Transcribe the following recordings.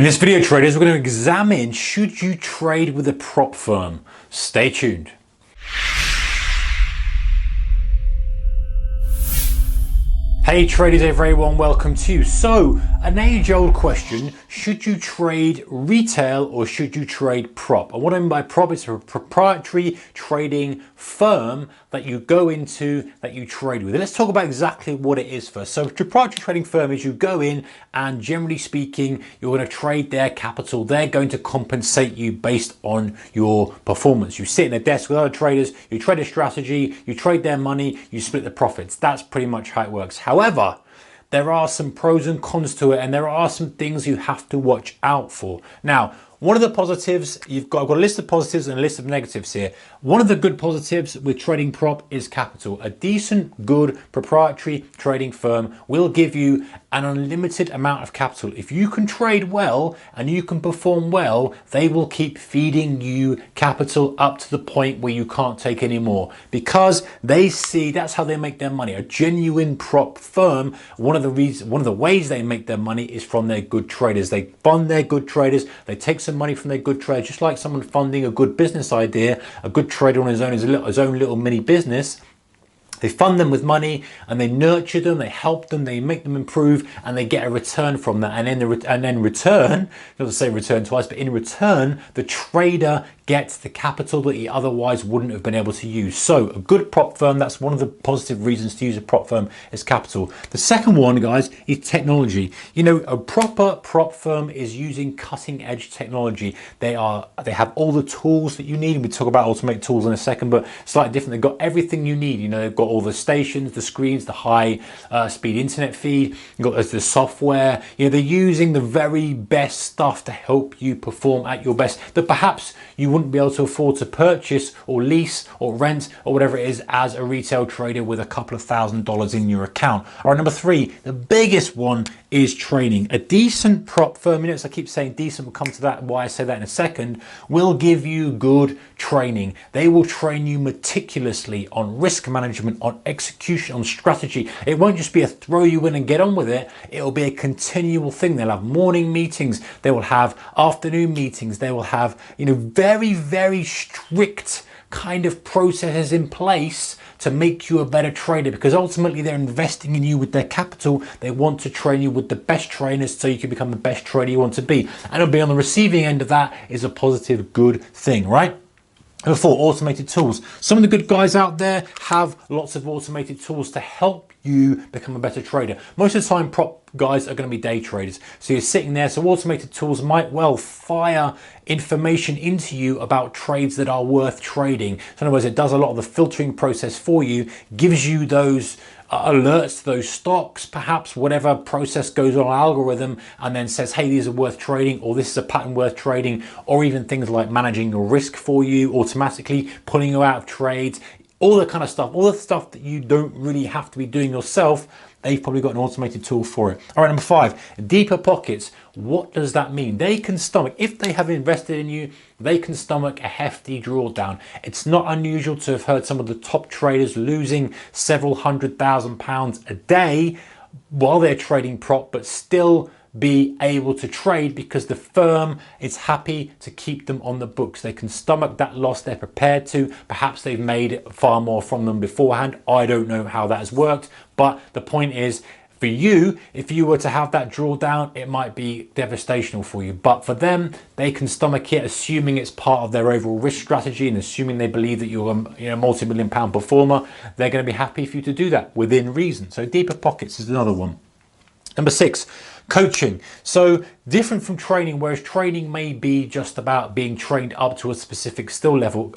In this video, traders, we're going to examine, should you trade with a prop firm? Stay tuned. Hey traders, everyone, welcome to. So, an age-old question, should you trade retail or should you trade prop? And what I mean by prop is a proprietary trading firm that you go into, that you trade with. Let's talk about exactly what it is first. So, a proprietary trading firm is you go in and generally speaking, you're going to trade their capital. They're going to compensate you based on your performance. You sit in a desk with other traders, you trade a strategy, you trade their money, you split the profits. That's pretty much how it works. However, there are some pros and cons to it, and there are some things you have to watch out for. Now, one of the positives, I've got a list of positives and a list of negatives here. One of the good positives with trading prop is capital. A decent, good proprietary trading firm will give you an unlimited amount of capital. If you can trade well and you can perform well, they will keep feeding you capital up to the point where you can't take any more, because they see that's how they make their money. A genuine prop firm, one of the ways they make their money is from their good traders. They fund their good traders, they take some money from their good traders, just like someone funding a good business idea. A good trader on his own little mini business. They fund them with money and they nurture them, they help them, they make them improve, and they get a return from that. And then return, not to say return twice, but in return, the trader gets the capital that he otherwise wouldn't have been able to use. So a good prop firm, that's one of the positive reasons to use a prop firm, is capital. The second one, guys, is technology. You know, a proper prop firm is using cutting edge technology. They have all the tools that you need. We'll talk about automated tools in a second, but slightly different. They've got everything you need. You know, they've got all the stations, the screens, the high speed internet feed, you've got the software. You know, they're using the very best stuff to help you perform at your best that perhaps you wouldn't be able to afford to purchase or lease or rent or whatever it is as a retail trader with a couple of $1,000s in your account. All right, number three, the biggest one is training. A decent prop firm, I keep saying decent, we'll come to that, why I say that in a second, will give you good training. They will train you meticulously on risk management, on execution, on strategy. It won't just be a throw you in and get on with it. It'll be a continual thing. They'll have morning meetings, they will have afternoon meetings, they will have, very, very strict kind of processes in place to make you a better trader, because ultimately they're investing in you with their capital. They want to train you with the best trainers so you can become the best trader you want to be. And it'll be on the receiving end of that is a positive, good thing, right? Number four, automated tools. Some of the good guys out there have lots of automated tools to help you become a better trader. Most of the time, prop guys are going to be day traders. So you're sitting there, so automated tools might well fire information into you about trades that are worth trading. So in other words, it does a lot of the filtering process for you, gives you those alerts to those stocks, perhaps whatever process goes on algorithm, and then says, hey, these are worth trading, or this is a pattern worth trading, or even things like managing your risk for you automatically, pulling you out of trades, all that kind of stuff, all the stuff that you don't really have to be doing yourself. They've probably got an automated tool for it. All right, number five, deeper pockets. What does that mean? They can stomach, if they have invested in you, they can stomach a hefty drawdown. It's not unusual to have heard some of the top traders losing several £100,000 a day while they're trading prop, but still be able to trade because the firm is happy to keep them on the books. They can stomach that loss. They're prepared to. Perhaps they've made far more from them beforehand. I don't know how that has worked, but the point is, for you, if you were to have that drawdown, it might be devastational for you. But for them, they can stomach it, assuming it's part of their overall risk strategy and assuming they believe that you're a multi-million-pound performer. They're going to be happy for you to do that within reason. So deeper pockets is another one. Number six, coaching. So different from training, whereas training may be just about being trained up to a specific skill level.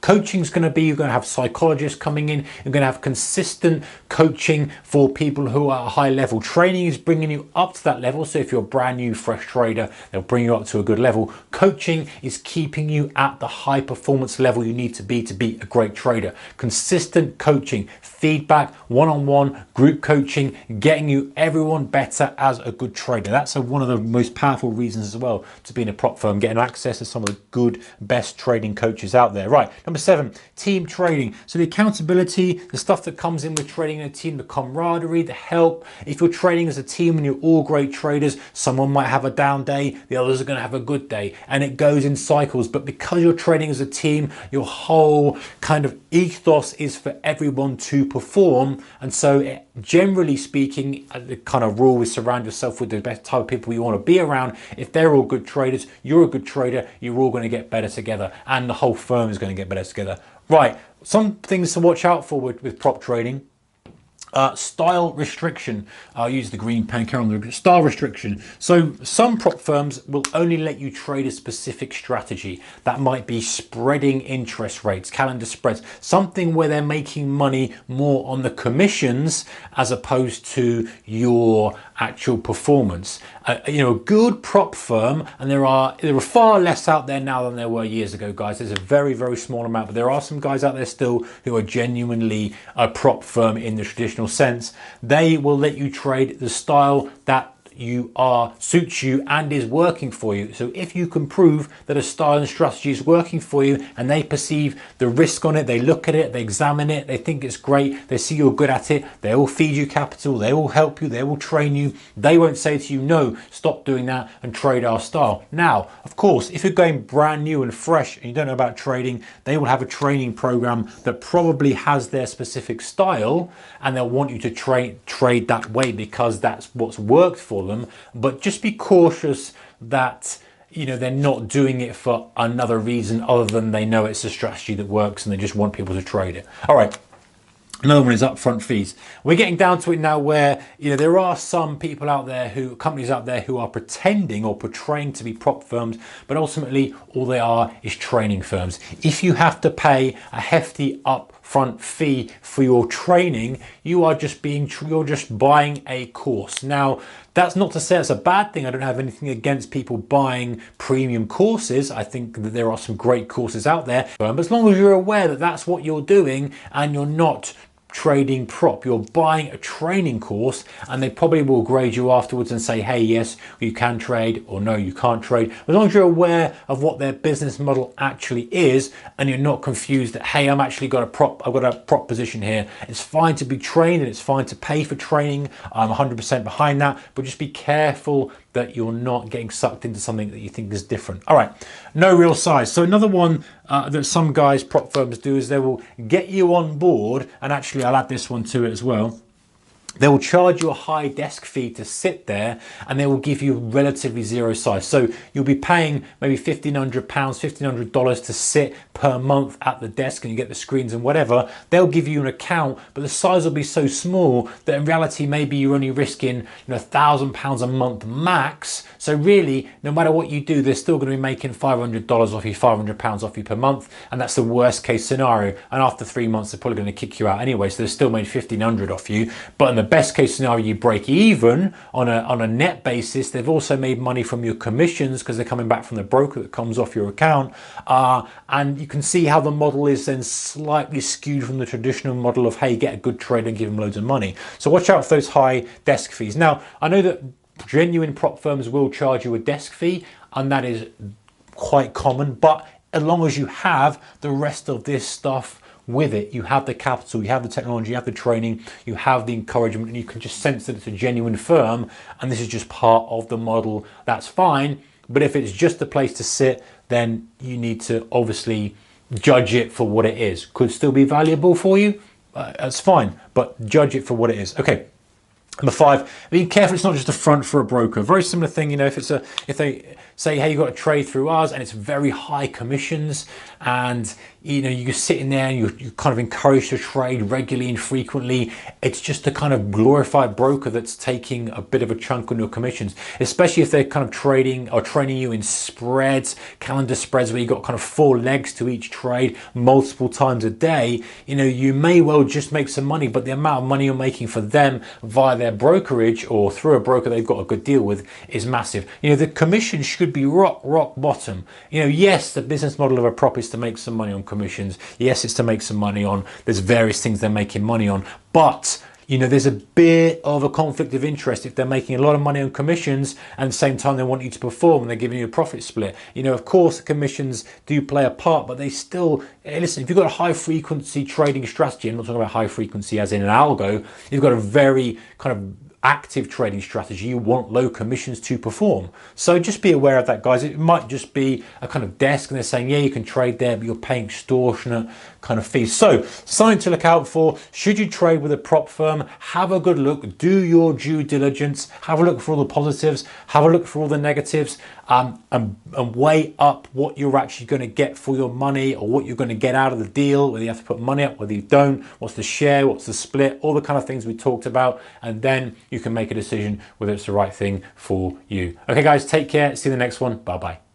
Coaching is going to be, you're going to have psychologists coming in, you're going to have consistent coaching for people who are at a high level. Training is bringing you up to that level. So if you're a brand new, fresh trader, they'll bring you up to a good level. Coaching is keeping you at the high performance level you need to be a great trader. Consistent coaching, feedback, one-on-one, group coaching, getting you everyone better as a good trader. That's one of the most powerful reasons as well to be in a prop firm, getting access to some of the good, best trading coaches out there. Right, number 7, team trading. So the accountability, the stuff that comes in with trading in a team, the camaraderie, the help. If you're trading as a team and you're all great traders, someone might have a down day, the others are going to have a good day, and it goes in cycles. But because you're trading as a team, your whole kind of ethos is for everyone to perform. And so generally speaking, the kind of rule is surround yourself with the best type of people you want to be around. If they're all good traders, you're a good trader, you're all going to get better together, and the whole firm is going to get better together. Right, some things to watch out for with prop trading. Style restriction. I'll use the green pen, carry on. Style restriction. So some prop firms will only let you trade a specific strategy. That might be spreading interest rates, calendar spreads, something where they're making money more on the commissions as opposed to your actual performance. You know, a good prop firm, and there are far less out there now than there were years ago, guys. There's a very, very small amount, but there are some guys out there still who are genuinely a prop firm in the traditional sense. They will let you trade the style that suits you and is working for you. So if you can prove that a style and strategy is working for you, and they perceive the risk on it, they look at it, they examine it, they think it's great, they see you're good at it, they will feed you capital, they will help you, they will train you. They won't say to you, no, stop doing that and trade our style. Now, of course, if you're going brand new and fresh and you don't know about trading, they will have a training program that probably has their specific style, and they'll want you to trade that way because that's what's worked for them. But just be cautious that, you know, they're not doing it for another reason other than they know it's a strategy that works and they just want people to trade it. All right. Another one is upfront fees. We're getting down to it now where, you know, there are some people out there companies out there who are pretending or portraying to be prop firms, but ultimately all they are is training firms. If you have to pay a hefty upfront fee for your training, you're just buying a course. Now, that's not to say it's a bad thing. I don't have anything against people buying premium courses. I think that there are some great courses out there. But as long as you're aware that that's what you're doing and you're not trading prop, you're buying a training course, and they probably will grade you afterwards and say, hey, yes, you can trade, or no, you can't trade. As long as you're aware of what their business model actually is, and you're not confused that, hey, I've got a prop position here. It's fine to be trained and it's fine to pay for training. I'm 100% behind that, but just be careful that you're not getting sucked into something that you think is different. All right, no real size. So another one that some guys, prop firms, do is they will get you on board, and actually I'll add this one to it as well. They will charge you a high desk fee to sit there, and they will give you relatively zero size. So you'll be paying maybe £1,500, $1,500 to sit per month at the desk, and you get the screens and whatever. They'll give you an account, but the size will be so small that in reality, maybe you're only risking £1,000 a month max. So really, no matter what you do, they're still going to be making $500 off you, £500 off you per month, and that's the worst case scenario. And after 3 months, they're probably going to kick you out anyway. So they're still made $1,500 off you, but in the best case scenario, you break even on a net basis. They've also made money from your commissions because they're coming back from the broker that comes off your account. And you can see how the model is then slightly skewed from the traditional model of, hey, get a good trade and give them loads of money. So watch out for those high desk fees. Now, I know that genuine prop firms will charge you a desk fee, and that is quite common, but as long as you have the rest of this stuff with it, you have the capital, you have the technology, you have the training, you have the encouragement, and you can just sense that it's a genuine firm and this is just part of the model, that's fine. But if it's just a place to sit, then you need to obviously judge it for what it is. Could still be valuable for you, that's fine, but judge it for what it is. Okay. Number 5, be careful it's not just a front for a broker. Very similar thing, you know, if they say, hey, you've got to trade through us and it's very high commissions, and you know, you're sitting there and you're kind of encouraged to trade regularly and frequently. It's just a kind of glorified broker that's taking a bit of a chunk on your commissions, especially if they're kind of trading or training you in spreads, calendar spreads, where you've got kind of 4 legs to each trade multiple times a day. You know, you may well just make some money, but the amount of money you're making for them via their brokerage or through a broker they've got a good deal with is massive. You know, the commission should be rock bottom. You know, yes, the business model of a prop is to make some money on commissions. Yes, it's to make some money on, there's various things they're making money on, but You know, there's a bit of a conflict of interest if they're making a lot of money on commissions and at the same time they want you to perform and they're giving you a profit split. You know, of course, commissions do play a part, but they still, listen, if you've got a high frequency trading strategy, I'm not talking about high frequency as in an algo, you've got a very kind of active trading strategy, you want low commissions to perform. So just be aware of that, guys. It might just be a kind of desk and they're saying, yeah, you can trade there, but you're paying extortionate kind of fees. So something to look out for. Should you trade with a prop firm, have a good look, do your due diligence, have a look for all the positives, have a look for all the negatives, and weigh up what you're actually going to get for your money or what you're going to get out of the deal, whether you have to put money up, whether you don't, what's the share, what's the split, all the kind of things we talked about, and then you can make a decision whether it's the right thing for you. Okay guys, take care, see you in the next one, bye bye.